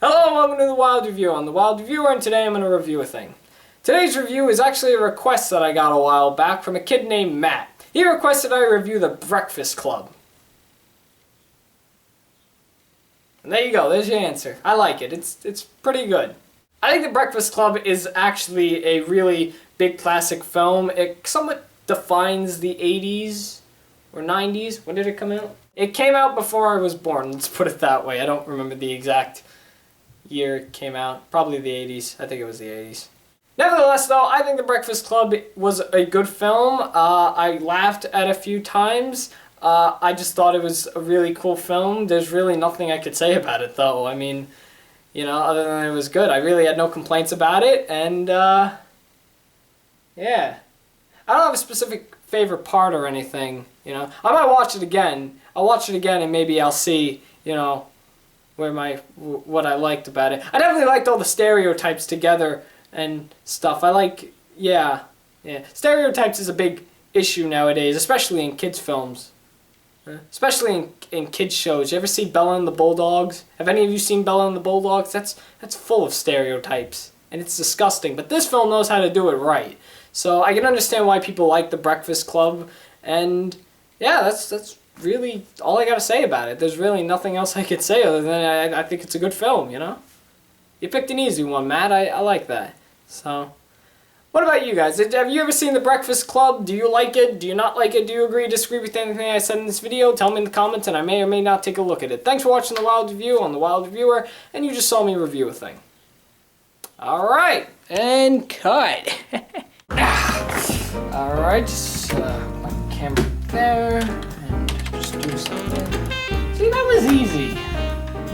Hello and welcome to The Wild Review. I'm The Wild Reviewer and today I'm going to review a thing. Today's review is actually a request that I got a while back from a kid named Matt. He requested I review The Breakfast Club. And there you go, there's your answer. I like it. It's pretty good. I think The Breakfast Club is actually a really big classic film. It somewhat defines the 80s or 90s. When did it come out? It came out before I was born, let's put it that way. I don't remember the exact year it came out. Probably the 80s. I think it was the 80s. Nevertheless, though, I think The Breakfast Club was a good film. I laughed at a few times. I just thought it was a really cool film. There's really nothing I could say about it, though. I mean, you know, other than it was good. I really had no complaints about it, and, yeah. I don't have a specific favorite part or anything, you know. I might watch it again. I'll watch it again and maybe I'll see, you know, what I liked about it. I definitely liked all the stereotypes together and stuff. I like, yeah. Stereotypes is a big issue nowadays, especially in kids' films. Especially in kids' shows. You ever see Bella and the Bulldogs? Have any of you seen Bella and the Bulldogs? That's full of stereotypes. And it's disgusting. But this film knows how to do it right. So I can understand why people like The Breakfast Club. And yeah, that's really all I gotta say about it. There's really nothing else I could say other than I think it's a good film, you know? You picked an easy one, Matt. I like that. So, what about you guys? Have you ever seen The Breakfast Club? Do you like it? Do you not like it? Do you agree, disagree with anything I said in this video? Tell me in the comments and I may or may not take a look at it. Thanks for watching The Wild Review on The Wild Reviewer, and you just saw me review a thing. Alright, and cut. Alright, just put my camera there, and just do something. See, that was easy.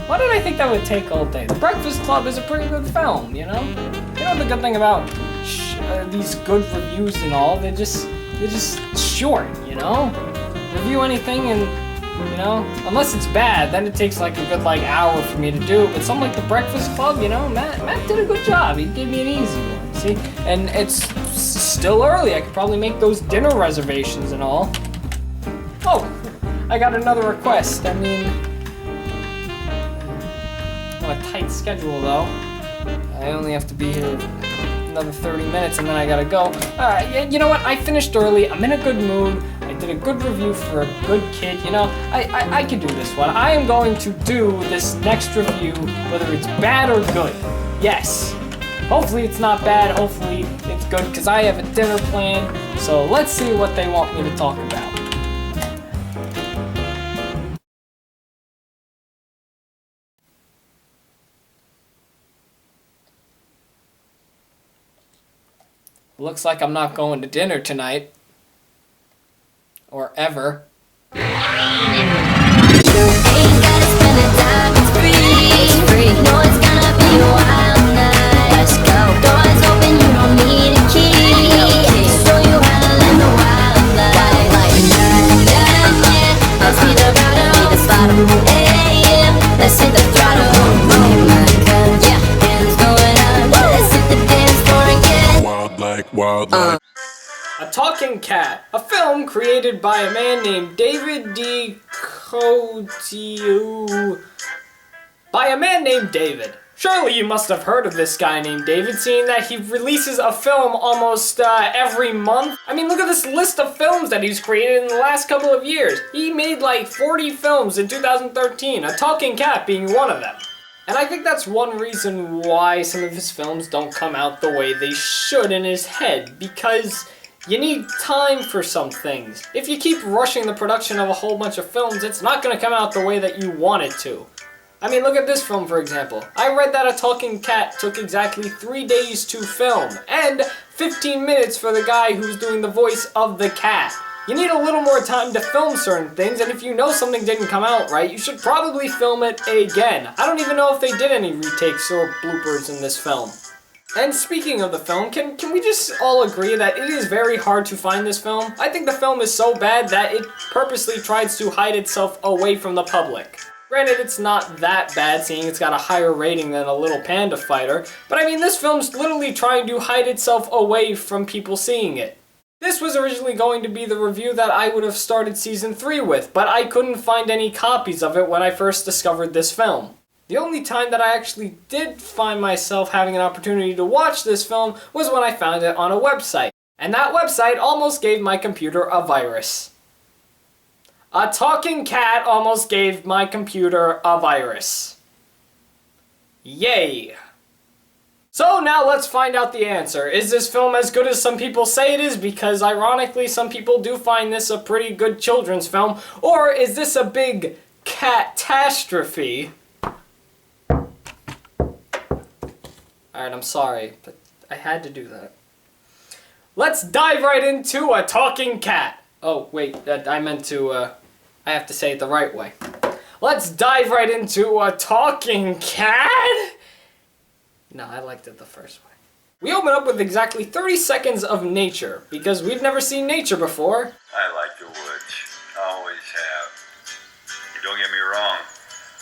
Why did I think that would take all day? The Breakfast Club is a pretty good film, you know? You know the good thing about these good reviews and all, they're just short, you know? Review anything and, you know, unless it's bad, then it takes like a good hour for me to do. But something like The Breakfast Club, you know, Matt did a good job. He gave me an easy one, see? And it's still early. I could probably make those dinner reservations and all. Oh, I got another request. I mean, I'm on a tight schedule though. I only have to be here another 30 minutes and then I gotta go. Alright, you know what? I finished early. I'm in a good mood. I did a good review for a good kid. You know, I can do this one. I am going to do this next review, whether it's bad or good. Yes. Hopefully it's not bad. Hopefully it's good, because I have a dinner plan. So let's see what they want me to talk about. Looks like I'm not going to dinner tonight. Or ever. A Talking Cat, a film created by a man named David DeCoteau. By a man named David. Surely you must have heard of this guy named David, seeing that he releases a film almost every month. I mean, look at this list of films that he's created in the last couple of years. He made like 40 films in 2013, A Talking Cat being one of them. And I think that's one reason why some of his films don't come out the way they should in his head, because you need time for some things. If you keep rushing the production of a whole bunch of films, it's not going to come out the way that you want it to. I mean, look at this film, for example. I read that A Talking Cat took exactly 3 days to film, and 15 minutes for the guy who's doing the voice of the cat. You need a little more time to film certain things, and if you know something didn't come out right, you should probably film it again. I don't even know if they did any retakes or bloopers in this film. And speaking of the film, can we just all agree that it is very hard to find this film? I think the film is so bad that it purposely tries to hide itself away from the public. Granted, it's not that bad, seeing it's got a higher rating than A Little Panda Fighter, but I mean, this film's literally trying to hide itself away from people seeing it. This was originally going to be the review that I would have started Season 3 with, but I couldn't find any copies of it when I first discovered this film. The only time that I actually did find myself having an opportunity to watch this film was when I found it on a website. And that website almost gave my computer a virus. A talking cat almost gave my computer a virus. Yay! So now let's find out the answer. Is this film as good as some people say it is? Because ironically, some people do find this a pretty good children's film. Or is this a big catastrophe? Alright, I'm sorry, but I had to do that. Let's dive right into A Talking Cat. Oh, wait, I meant to, I have to say it the right way. Let's dive right into A Talking Cat? No, I liked it the first way. We open up with exactly 30 seconds of nature, because we've never seen nature before. I like the woods. Always have. Don't get me wrong.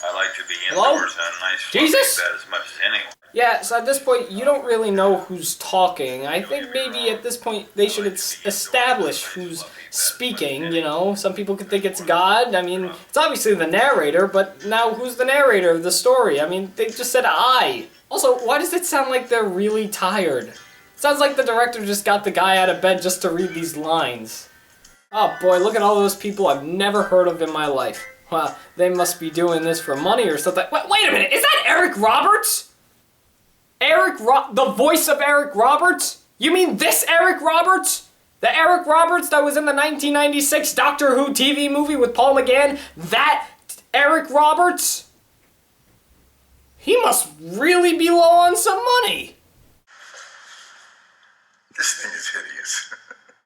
I like to be indoors on a nice Jesus? bed as much as anyone. Yeah, so at this point, you don't really know who's talking. I think maybe at this point, they should establish who's speaking, you know? Some people could think it's God. I mean, it's obviously the narrator, but now who's the narrator of the story? I mean, they just said I. Also, why does it sound like they're really tired? It sounds like the director just got the guy out of bed just to read these lines. Oh boy, look at all those people I've never heard of in my life. Wow, they must be doing this for money or something. Wait a minute, is that Eric Roberts? The voice of Eric Roberts? You mean this Eric Roberts? The Eric Roberts that was in the 1996 Doctor Who TV movie with Paul McGann? That Eric Roberts? He must really be low on some money. This thing is hideous.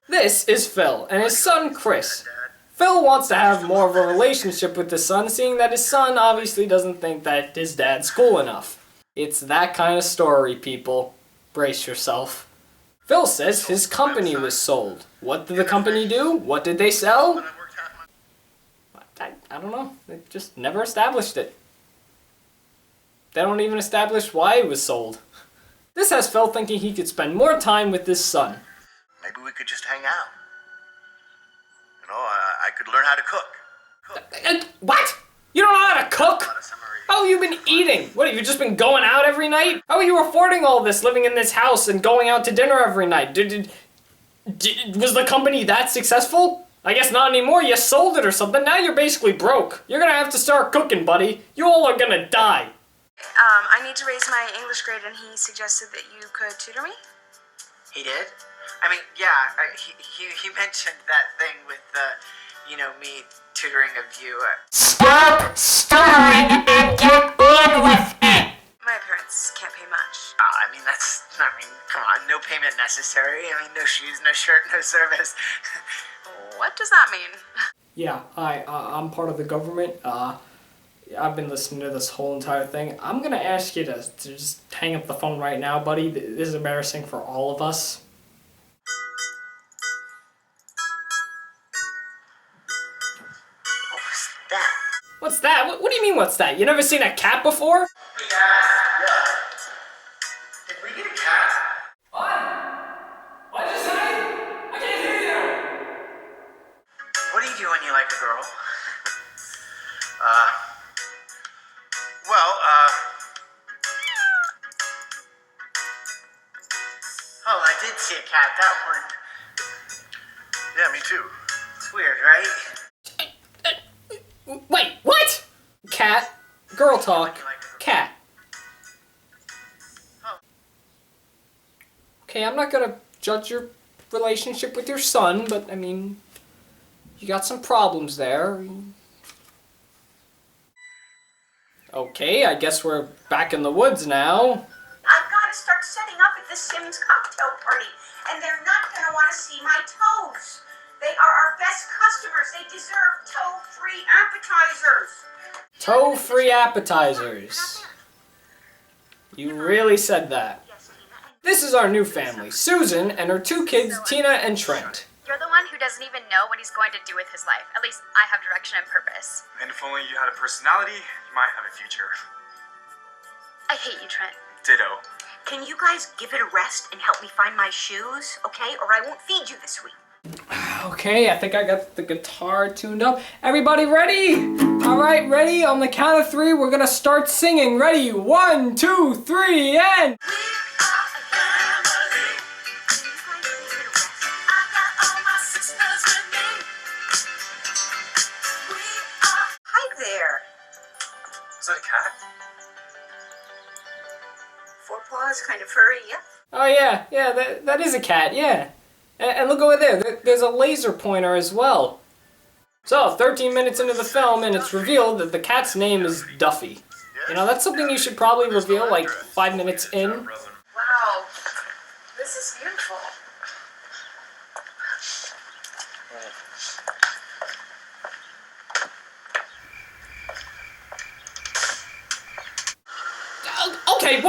This is Phil and his son Chris. Phil wants to have more of a relationship with his son, seeing that his son obviously doesn't think that his dad's cool enough. It's that kind of story, people. Brace yourself. Phil says his company was sold. What did the company do? What did they sell? I don't know. They just never established it. They don't even establish why it was sold. This has Phil thinking he could spend more time with his son. Maybe we could just hang out. You know, I could learn how to cook. What? You don't know how to cook? How have you been eating? What, have you just been going out every night? How are you affording all this, living in this house and going out to dinner every night? Was the company that successful? I guess not anymore. You sold it or something. Now you're basically broke. You're gonna have to start cooking, buddy. You all are gonna die. I need to raise my English grade, and he suggested that you could tutor me? He did? I mean, yeah, he mentioned that thing with, me tutoring of you. Stop stuttering and get on with it! My parents can't pay much. Come on, no payment necessary. No shoes, no shirt, no service. What does that mean? Yeah, I'm part of the government. I've been listening to this whole entire thing. I'm gonna ask you to just hang up the phone right now, buddy. This is embarrassing for all of us. What's that? What do you mean, what's that? You never seen a cat before? Hey guys, yeah. Did we get a cat? What? What'd you say? I can't hear you! What do you do when you like a girl? Oh, I did see a cat, that one. Yeah, me too. It's weird, right? Wait, what? Cat, girl talk, cat. Okay, I'm not gonna judge your relationship with your son, but I mean, you got some problems there. Okay, I guess we're back in the woods now. I've got to start setting up at the Sims cocktail party, and they're not going to want to see my toes. They are our best customers. They deserve toe-free appetizers. Toe-free appetizers. You really said that. This is our new family, Susan and her two kids, Tina and Trent. You're the one who doesn't even know what he's going to do with his life. At least I have direction and purpose. And if only you had a personality, you might have a future. I hate you, Trent. Ditto. Can you guys give it a rest and help me find my shoes, okay? Or I won't feed you this week. Okay, I think I got the guitar tuned up. Everybody ready? Alright, ready? On the count of 3, we're gonna start singing. Ready? 1, 2, 3, and... Hi there. Is that a cat? 4 paws, kind of furry, yeah. Oh yeah, that is a cat, yeah. And look over there, there's a laser pointer as well. So, 13 minutes into the film, and it's revealed that the cat's name is Duffy. You know, that's something you should probably reveal like 5 minutes in. Wow, this is beautiful. Okay,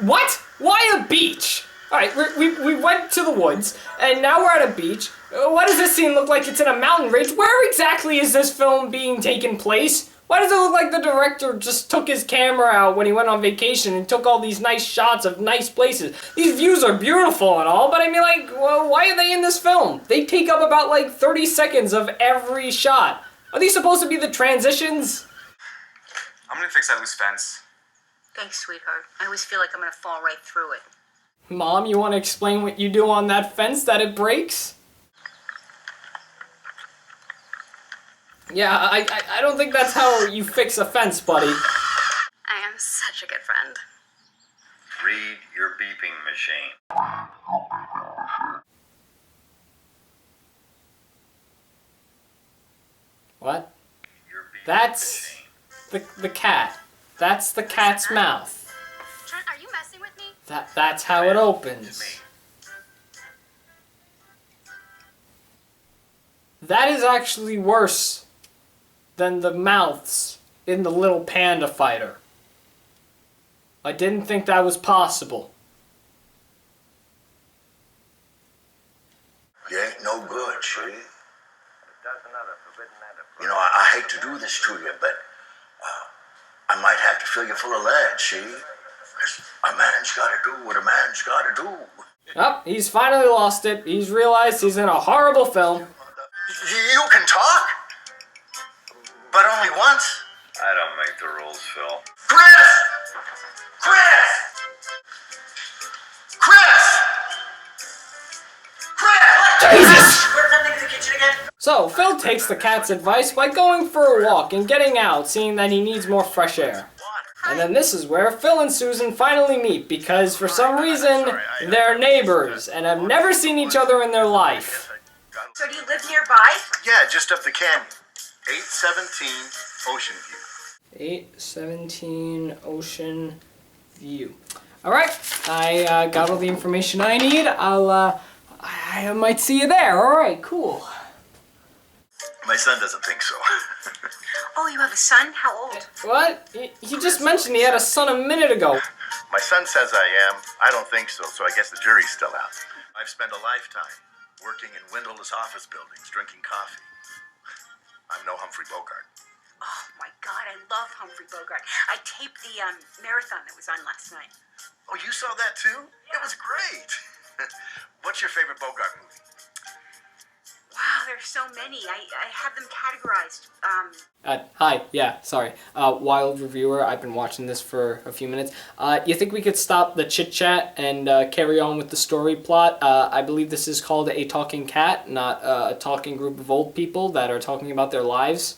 what? Why a beach? Alright, we went to the woods, and now we're at a beach. Why does this scene look like it's in a mountain range? Where exactly is this film being taken place? Why does it look like the director just took his camera out when he went on vacation and took all these nice shots of nice places? These views are beautiful and all, but I mean, like, well, why are they in this film? They take up about like 30 seconds of every shot. Are these supposed to be the transitions? I'm gonna fix that loose fence. Thanks, sweetheart. I always feel like I'm gonna fall right through it. Mom, you want to explain what you do on that fence that it breaks? Yeah, I don't think that's how you fix a fence, buddy. I am such a good friend. Read your beeping machine. What? Your beeping That's machine. the cat. That's the cat's mouth. Trent, are you messing with me? That's how it opens. That is actually worse than the mouths in the little panda fighter. I didn't think that was possible. You ain't no good, see? You know, I hate to do this to you, but I might have to fill you full of lead, see? 'Cause a man's gotta do what a man's gotta do. Oh, he's finally lost it. He's realized he's in a horrible film. You can talk, but only once. I don't make the rules, Phil. Chris! Chris! Chris! Chris! Jesus! We're coming to the kitchen again. So, Phil takes the cat's advice by going for a walk and getting out, seeing that he needs more fresh air. And then this is where Phil and Susan finally meet, because for some reason, they're neighbors and have never seen each other in their life. So do you live nearby? Yeah, just up the canyon. 817 Ocean View. 817 Ocean View. Alright, I got all the information I need. I might see you there. Alright, cool. My son doesn't think so. Oh, you have a son? How old? What? He just mentioned he had a son a minute ago. My son says I am. I don't think so, so I guess the jury's still out. I've spent a lifetime working in windowless office buildings, drinking coffee. I'm no Humphrey Bogart. Oh my God, I love Humphrey Bogart. I taped the marathon that was on last night. Oh, you saw that too? It was great. What's your favorite Bogart movie? Wow, there's so many. I have them categorized. Hi, yeah, sorry. Wild Reviewer, I've been watching this for a few minutes. You think we could stop the chit-chat and carry on with the story plot? I believe this is called A Talking Cat, not a talking group of old people that are talking about their lives.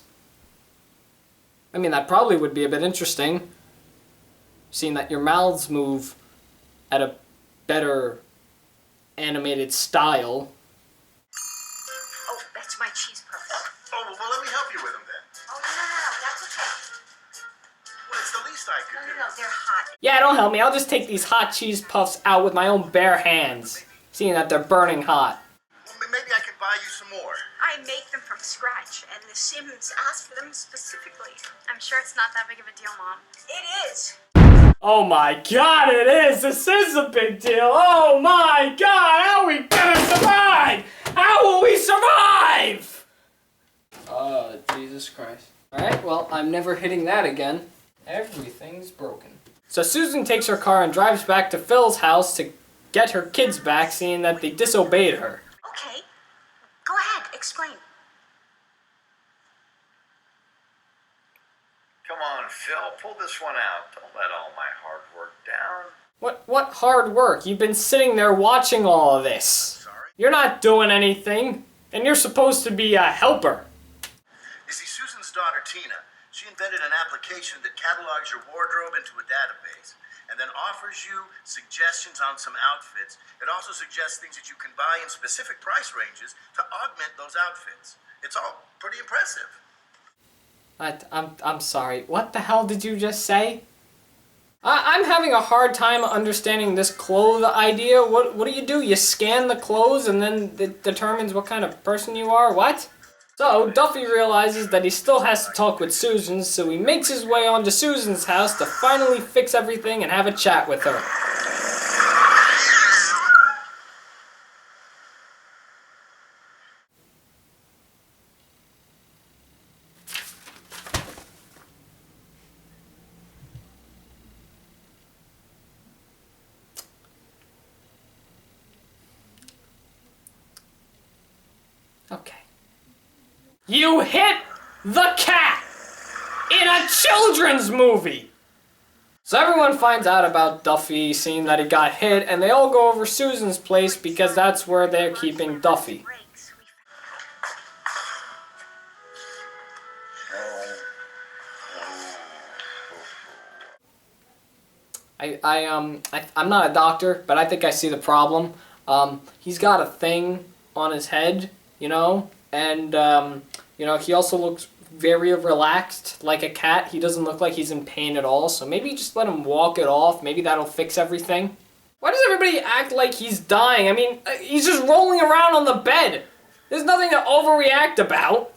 I mean, that probably would be a bit interesting, seeing that your mouths move at a better animated style. Oh, that's my cheese puffs. Oh, well, let me help you with them then. Oh, no, that's okay. Well, it's the least I could do. No, they're hot. Yeah, don't help me. I'll just take these hot cheese puffs out with my own bare hands, seeing that they're burning hot. Well, maybe I could buy you some more. I make them from scratch, and the Sims asked for them specifically. I'm sure it's not that big of a deal, Mom. It is. Oh my God, it is! This is a big deal! Oh my God, how are we gonna survive? How will we survive? Oh, Jesus Christ. Alright, well, I'm never hitting that again. Everything's broken. So Susan takes her car and drives back to Phil's house to get her kids back, seeing that they disobeyed her. Okay. Go ahead, explain. Come on, Phil, pull this one out. Don't let all my hard work down. What hard work? You've been sitting there watching all of this. Sorry? You're not doing anything, and you're supposed to be a helper. You see, Susan's daughter, Tina, she invented an application that catalogs your wardrobe into a database and then offers you suggestions on some outfits. It also suggests things that you can buy in specific price ranges to augment those outfits. It's all pretty impressive. I'm sorry. What the hell did you just say? I'm having a hard time understanding this clothes idea. What do? You scan the clothes and then it determines what kind of person you are? What? So Duffy realizes that he still has to talk with Susan, so he makes his way onto Susan's house to finally fix everything and have a chat with her. Okay. You hit the cat in a children's movie! So everyone finds out about Duffy, seeing that he got hit, and they all go over Susan's place because that's where they're keeping Duffy. I'm not a doctor, but I think I see the problem. He's got a thing on his head, you know, and, you know, he also looks very relaxed, like a cat. He doesn't look like he's in pain at all, so maybe just let him walk it off. Maybe that'll fix everything. Why does everybody act like he's dying? I mean, he's just rolling around on the bed. There's nothing to overreact about.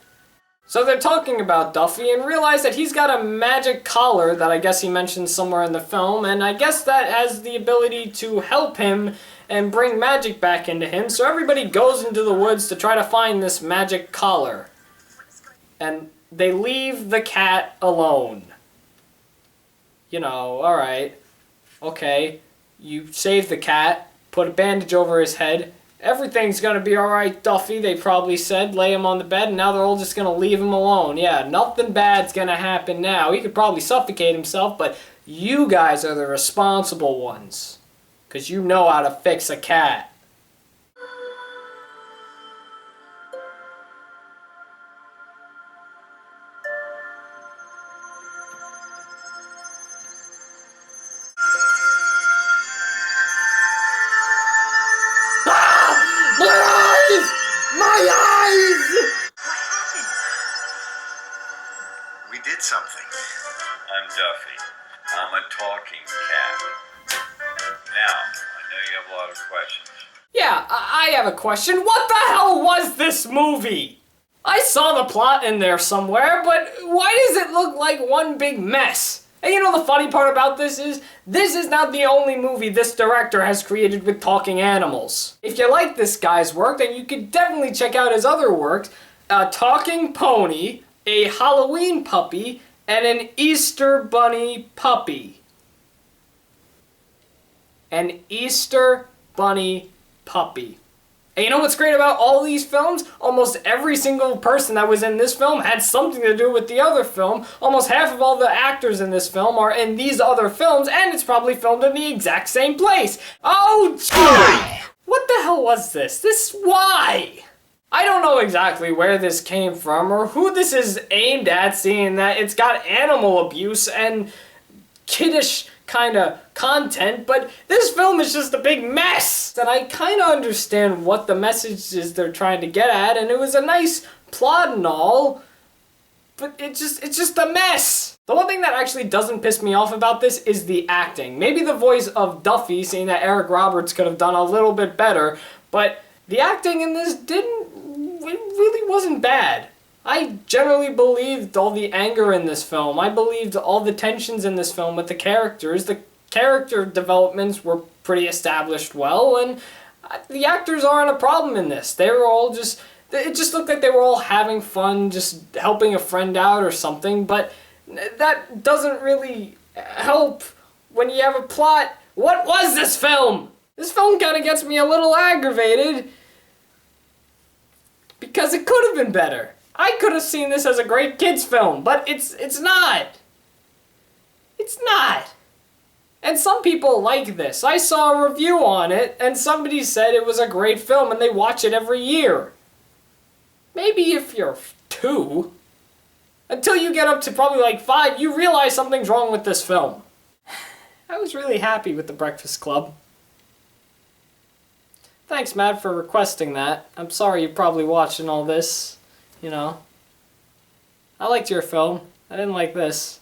So they're talking about Duffy and realize that he's got a magic collar that I guess he mentioned somewhere in the film, and I guess that has the ability to help him and bring magic back into him, so everybody goes into the woods to try to find this magic collar. And they leave the cat alone. You know, alright. Okay, you save the cat, put a bandage over his head. Everything's gonna be alright, Duffy, they probably said. Lay him on the bed, and now they're all just gonna leave him alone. Yeah, nothing bad's gonna happen now. He could probably suffocate himself, but you guys are the responsible ones. 'Cause you know how to fix a cat. We did something. I'm Duffy. I'm a talking cat. Now, I know you have a lot of questions. Yeah, I have a question. What the hell was this movie? I saw the plot in there somewhere, but why does it look like one big mess? And you know the funny part about this is not the only movie this director has created with talking animals. If you like this guy's work, then you can definitely check out his other works. A talking pony, a Halloween puppy, and an Easter bunny puppy. An Easter bunny puppy. And you know what's great about all these films? Almost every single person that was in this film had something to do with the other film. Almost half of all the actors in this film are in these other films, and it's probably filmed in the exact same place. Oh, gee! What the hell was this? Why? I don't know exactly where this came from or who this is aimed at, seeing that it's got animal abuse and kiddish kind of content, but this film is just a big mess. And I kind of understand what the message is they're trying to get at, and it was a nice plot and all, but it's just a mess. The one thing that actually doesn't piss me off about this is the acting. Maybe the voice of Duffy, seeing that Eric Roberts could have done a little bit better, but the acting in this really wasn't bad. I generally believed all the anger in this film. I believed all the tensions in this film with the characters. The character developments were pretty established well, and the actors aren't a problem in this. They were all it just looked like they were all having fun, just helping a friend out or something, but that doesn't really help when you have a plot. What was this film? This film kind of gets me a little aggravated because it could have been better. I could have seen this as a great kids film, but it's not. It's not. And some people like this. I saw a review on it, and somebody said it was a great film, and they watch it every year. Maybe if you're 2, until you get up to probably like 5, you realize something's wrong with this film. I was really happy with The Breakfast Club. Thanks, Matt, for requesting that. I'm sorry you're probably watching all this, you know. I liked your film. I didn't like this.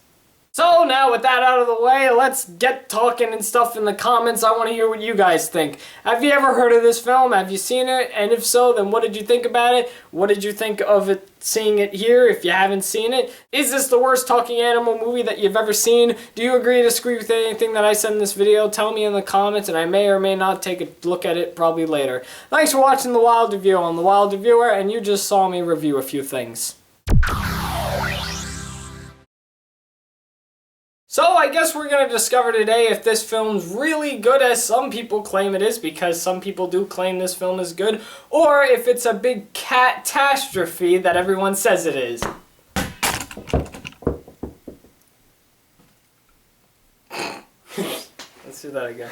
So now with that out of the way, let's get talking and stuff in the comments. I want to hear what you guys think. Have you ever heard of this film? Have you seen it? And if so, then what did you think about it? What did you think of it, seeing it here if you haven't seen it? Is this the worst talking animal movie that you've ever seen? Do you agree or disagree with anything that I said in this video? Tell me in the comments, and I may or may not take a look at it probably later. Thanks for watching The Wild Review. I'm The Wild Reviewer, and you just saw me review a few things. So I guess we're going to discover today if this film's really good as some people claim it is, because some people do claim this film is good, or if it's a big catastrophe that everyone says it is. Let's do that again.